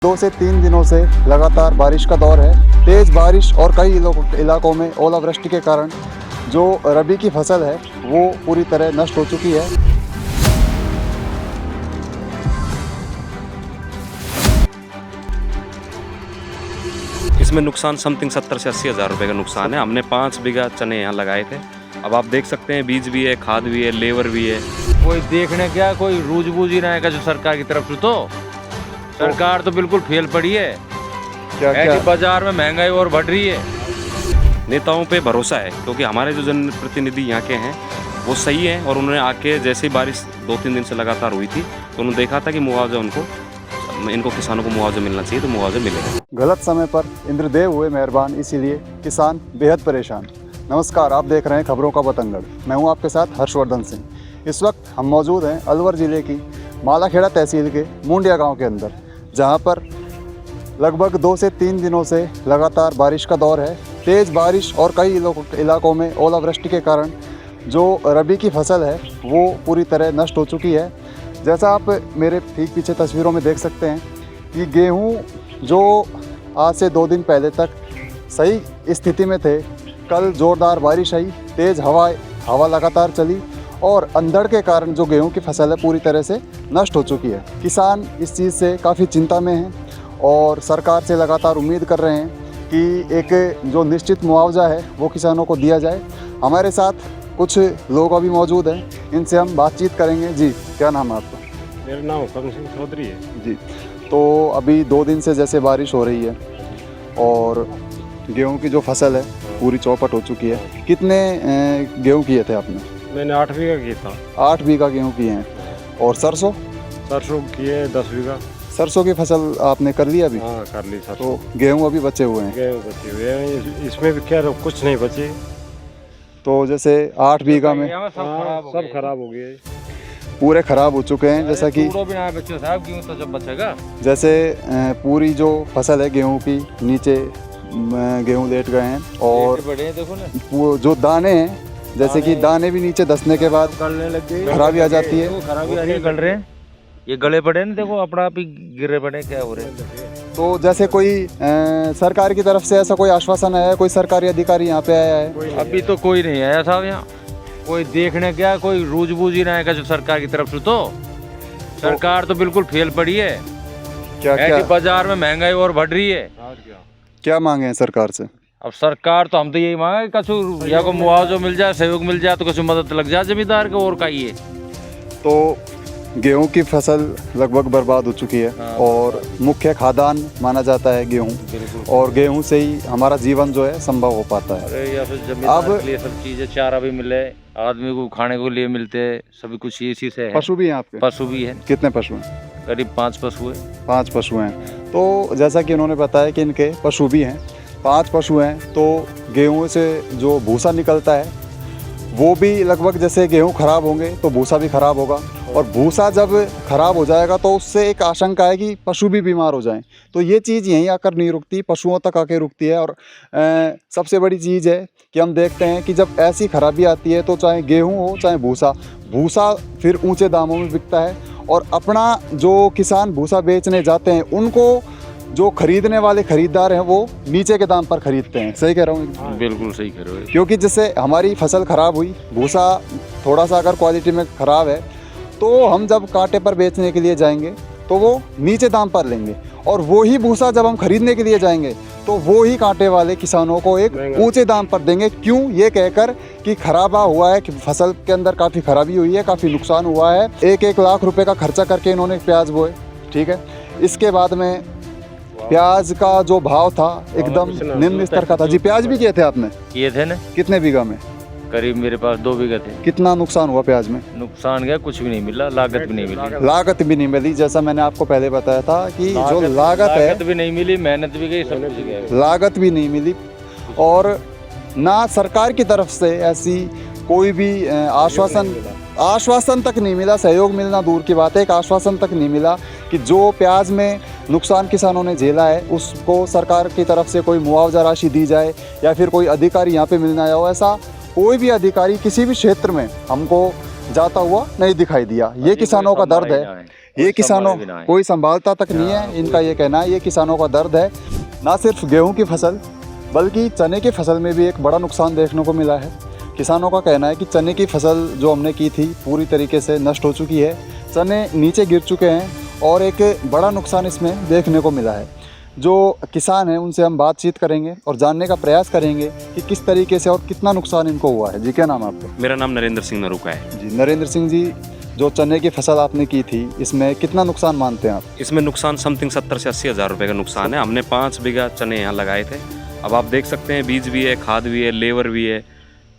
2 से 3 दिनों से लगातार बारिश का दौर है। तेज़ बारिश और कई इलाकों में ओलावृष्टि के कारण जो रबी की फसल है वो पूरी तरह नष्ट हो चुकी है। इसमें नुकसान समथिंग 70 से 80 हज़ार रुपये का नुकसान है। हमने 5 बीघा चने यहाँ लगाए थे। अब आप देख सकते हैं बीज भी है, खाद भी है, लेबर भी है। कोई देखने क्या, कोई रूझबूझ ही ना है जो सरकार की तरफ से। तो सरकार तो बिल्कुल फेल पड़ी है। क्या क्या ऐसी बाजार में महंगाई और बढ़ रही है। नेताओं पे भरोसा है क्योंकि हमारे जो जनप्रतिनिधि यहाँ के हैं वो सही हैं और उन्होंने आके जैसे ही बारिश 2-3 दिन से लगातार हुई थी तो उन्होंने देखा था कि मुआवजा इनको किसानों को मुआवजा मिलना चाहिए, तो मुआवजा मिलेगा। गलत समय पर इंद्रदेव हुए मेहरबान, इसीलिए किसान बेहद परेशान। नमस्कार, आप देख रहे हैं खबरों का बतंगड़। मैं हूं आपके साथ हर्षवर्धन सिंह। इस वक्त हम मौजूद हैं अलवर ज़िले की मालाखेड़ा तहसील के मुंडिया गांव के अंदर, जहां पर लगभग 2 से 3 दिनों से लगातार बारिश का दौर है। तेज़ बारिश और कई इलाकों में ओलावृष्टि के कारण जो रबी की फसल है वो पूरी तरह नष्ट हो चुकी है। जैसा आप मेरे ठीक पीछे तस्वीरों में देख सकते हैं कि गेहूं जो आज से 2 दिन पहले तक सही स्थिति में थे, कल ज़ोरदार बारिश आई, तेज़ हवा लगातार चली और अंधड़ के कारण जो गेहूं की फसल है पूरी तरह से नष्ट हो चुकी है। किसान इस चीज़ से काफ़ी चिंता में हैं और सरकार से लगातार उम्मीद कर रहे हैं कि एक जो निश्चित मुआवजा है वो किसानों को दिया जाए। हमारे साथ कुछ लोग अभी मौजूद हैं, इनसे हम बातचीत करेंगे। जी, क्या नाम है आपका? मेरा नाम करण सिंह चौधरी है जी, तो अभी 2 दिन से जैसे बारिश हो रही है और गेहूं की जो फसल है पूरी चौपट हो चुकी है। कितने गेहूं किए थे आपने? मैंने 8 बीघा किया था। 8 बीघा गेहूं किए हैं। और सरसों किए 10 बीघा। सरसों की फसल आपने कर ली अभी? हाँ, कर ली सरसों। तो गेहूं अभी बचे हुए हैं। गेहूँ बचे हुए हैं, इसमें भी क्या कुछ नहीं बचे। तो जैसे 8 बीघा में सब खराब हो गए, पूरे खराब हो चुके हैं। जैसा कि बच्चों साहब गेहूं तो जब बचेगा। जैसे पूरी जो फसल है गेहूं की, नीचे गेहूं लेट गए हैं और बड़े हैं, देखो ना। वो जो दाने हैं, जैसे कि दाने भी नीचे धंसने के बाद गलने लग गए, खराबी आ जाती है। खराबी आ रही है, गल रहे हैं, ये गले पड़े हैं, देखो अपना आप ही गिरे पड़े, क्या हो रहे हैं। तो जैसे कोई सरकार की तरफ से ऐसा कोई आश्वासन आया है, कोई सरकारी अधिकारी यहाँ पे आया है? अभी तो कोई नहीं आया साहब यहाँ। कोई देखने क्या, कोई रूझबूझ ही ना है जो सरकार की तरफ से। तो सरकार तो बिल्कुल फेल पड़ी है। क्या ऐसी क्या बाजार में महंगाई और बढ़ रही है। क्या मांगे हैं सरकार से? अब सरकार तो हम तो यही मांगे कि कछु या को मुआवजा मिल जाए, सहयोग मिल जाए, तो कछु मदद लग जाए जमींदार को, और का ही है। तो गेहूं की फसल लगभग बर्बाद हो चुकी है और मुख्य खाद्यान्न माना जाता है गेहूं, और गेहूं से ही हमारा जीवन जो है संभव हो पाता है। अरे या फिर जमींदार के लिए सब चीजें, चारा भी मिले, आदमी को खाने को लिए मिलते हैं, सभी कुछ इसी से है। पशु भी हैं आपके? पशु भी है, कितने पशु हैं? करीब 5 पशु है। 5 पशु हैं। तो जैसा कि उन्होंने बताया कि इनके पशु भी हैं, 5 पशु हैं। तो गेहूं से जो भूसा निकलता है वो भी लगभग, जैसे गेहूं खराब होंगे तो भूसा भी खराब होगा, और भूसा जब खराब हो जाएगा तो उससे एक आशंका है कि पशु भी बीमार हो जाएं। तो ये चीज़ यहीं आकर नहीं रुकती, पशुओं तक आके रुकती है। और सबसे बड़ी चीज़ है कि हम देखते हैं कि जब ऐसी खराबी आती है तो चाहे गेहूं हो चाहे भूसा फिर ऊंचे दामों में बिकता है, और अपना जो किसान भूसा बेचने जाते हैं उनको जो खरीदने वाले खरीदार हैं वो नीचे के दाम पर खरीदते हैं। सही कह रहा हूँ? बिल्कुल सही कह रहे हो। क्योंकि जिससे हमारी फसल खराब हुई, भूसा थोड़ा सा अगर क्वालिटी में ख़राब है तो हम जब कांटे पर बेचने के लिए जाएंगे तो वो नीचे दाम पर लेंगे, और वो ही भूसा जब हम खरीदने के लिए जाएंगे तो वो ही कांटे वाले किसानों को एक ऊंचे दाम पर देंगे। क्यों? ये कहकर कि खराबा हुआ है, कि फसल के अंदर काफ़ी खराबी हुई है, काफ़ी नुकसान हुआ है। 1-1 लाख रुपए का खर्चा करके इन्होंने प्याज बोए, ठीक है। इसके बाद में प्याज का जो भाव था एकदम निम्न स्तर का था। जी, प्याज भी किए थे आपने? किए थे ना। कितने बीघा में? करीब मेरे पास 2 बीघा थे। कितना नुकसान हुआ प्याज में? नुकसान गया, कुछ भी नहीं मिला, लागत भी नहीं मिली। लागत भी नहीं मिली, जैसा मैंने आपको पहले बताया था कि जो लागत भी नहीं मिली, मेहनत भी गई, सब कुछ गया। लागत भी नहीं मिली, और ना सरकार की तरफ से ऐसी कोई भी आश्वासन तक नहीं मिला। सहयोग मिलना दूर की बात है, एक आश्वासन तक नहीं मिला कि जो प्याज में नुकसान किसानों ने झेला है उसको सरकार की तरफ से कोई मुआवजा राशि दी जाए, या फिर कोई अधिकारी यहाँ पे मिलना आया हो। ऐसा कोई भी अधिकारी किसी भी क्षेत्र में हमको जाता हुआ नहीं दिखाई दिया। ये किसानों का दर्द है। ये किसानों संभाले बिना है। कोई संभालता तक नहीं है, इनका ये कहना है। ये किसानों का दर्द है। ना सिर्फ गेहूं की फसल बल्कि चने की फसल में भी एक बड़ा नुकसान देखने को मिला है। किसानों का कहना है कि चने की फसल जो हमने की थी पूरी तरीके से नष्ट हो चुकी है, चने नीचे गिर चुके हैं और एक बड़ा नुकसान इसमें देखने को मिला है। जो किसान हैं उनसे हम बातचीत करेंगे और जानने का प्रयास करेंगे कि किस तरीके से और कितना नुकसान इनको हुआ है। जी, क्या नाम है आपका? मेरा नाम नरेंद्र सिंह नरूका है। जी, नरेंद्र सिंह जी, जो चने की फसल आपने की थी इसमें कितना नुकसान मानते हैं आप? इसमें नुकसान समथिंग 70 से 80 हज़ार रुपये का नुकसान है। हमने 5 बीघा चने यहाँ लगाए थे। अब आप देख सकते हैं बीज भी है, खाद भी है, लेबर भी है।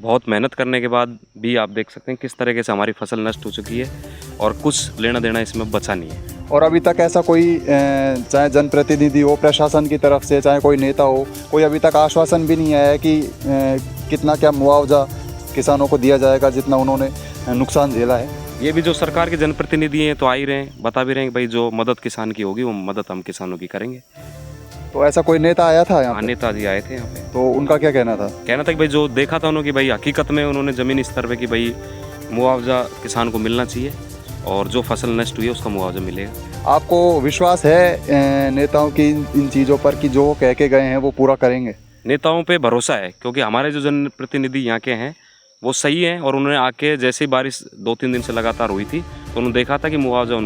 बहुत मेहनत करने के बाद भी आप देख सकते हैं किस तरीके से हमारी फसल नष्ट हो चुकी है और कुछ लेना देना इसमें बचा नहीं है। और अभी तक ऐसा कोई चाहे जनप्रतिनिधि हो प्रशासन की तरफ से, चाहे कोई नेता हो, कोई अभी तक आश्वासन भी नहीं आया है कि कितना क्या मुआवजा किसानों को दिया जाएगा जितना उन्होंने नुकसान झेला है। ये भी जो सरकार के जनप्रतिनिधि हैं तो आ ही रहे हैं, बता भी रहे हैं कि भाई जो मदद किसान की होगी वो मदद हम किसानों की करेंगे। तो ऐसा कोई नेता आया था यहाँ पे? नेताजी आए थे यहाँ पे। तो उनका क्या कहना था? कहना था कि भाई जो देखा था उन्होंने कि भाई हकीकत में उन्होंने ज़मीनी स्तर पे कि भाई मुआवजा किसान को मिलना चाहिए और जो फसल नष्ट हुई है उसका मुआवजा मिलेगा। आपको विश्वास है नेताओं की इन चीज़ों पर कि जो वो कह के गए हैं वो पूरा करेंगे? नेताओं पे भरोसा है क्योंकि हमारे जो जनप्रतिनिधि यहाँ के हैं वो सही हैं और उन्होंने आके जैसे ही बारिश 2-3 दिन से लगातार हुई थी तो उन्होंने देखा था कि मुआवजा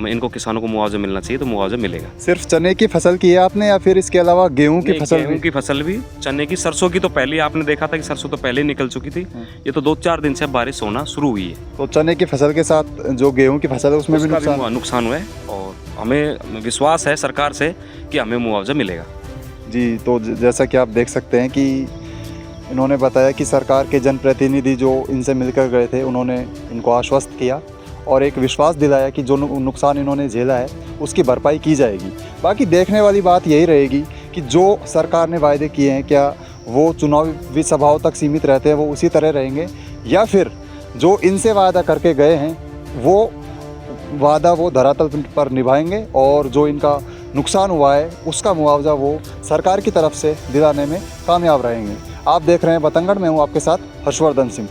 इनको किसानों को मुआवजा मिलना चाहिए तो मुआवजा मिलेगा। सिर्फ चने की फसल की है आपने या फिर इसके अलावा गेहूं की फसल भी? गेहूं की फसल भी, चने की, सरसों की तो पहले आपने देखा था कि सरसों तो पहले ही निकल चुकी थी। ये तो 2-4 दिन से बारिश होना शुरू हुई है। तो चने की फसल के साथ जो गेहूं की फसल है उसमें भी नुकसान हुआ है और हमें विश्वास है सरकार से कि हमें मुआवजा मिलेगा। जी, तो जैसा कि आप देख सकते हैं कि इन्होंने बताया कि सरकार के जनप्रतिनिधि जो इनसे मिलकर गए थे उन्होंने इनको आश्वस्त किया और एक विश्वास दिलाया कि जो नुकसान इन्होंने झेला है उसकी भरपाई की जाएगी। बाकी देखने वाली बात यही रहेगी कि जो सरकार ने वायदे किए हैं क्या वो चुनावी सभाओं तक सीमित रहते हैं, वो उसी तरह रहेंगे, या फिर जो इनसे वादा करके गए हैं वो वादा वो धरातल पर निभाएंगे और जो इनका नुकसान हुआ है उसका मुआवजा वो सरकार की तरफ से दिलाने में कामयाब रहेंगे। आप देख रहे हैं बतंगड़ में हूँ आपके साथ हर्षवर्धन सिंह।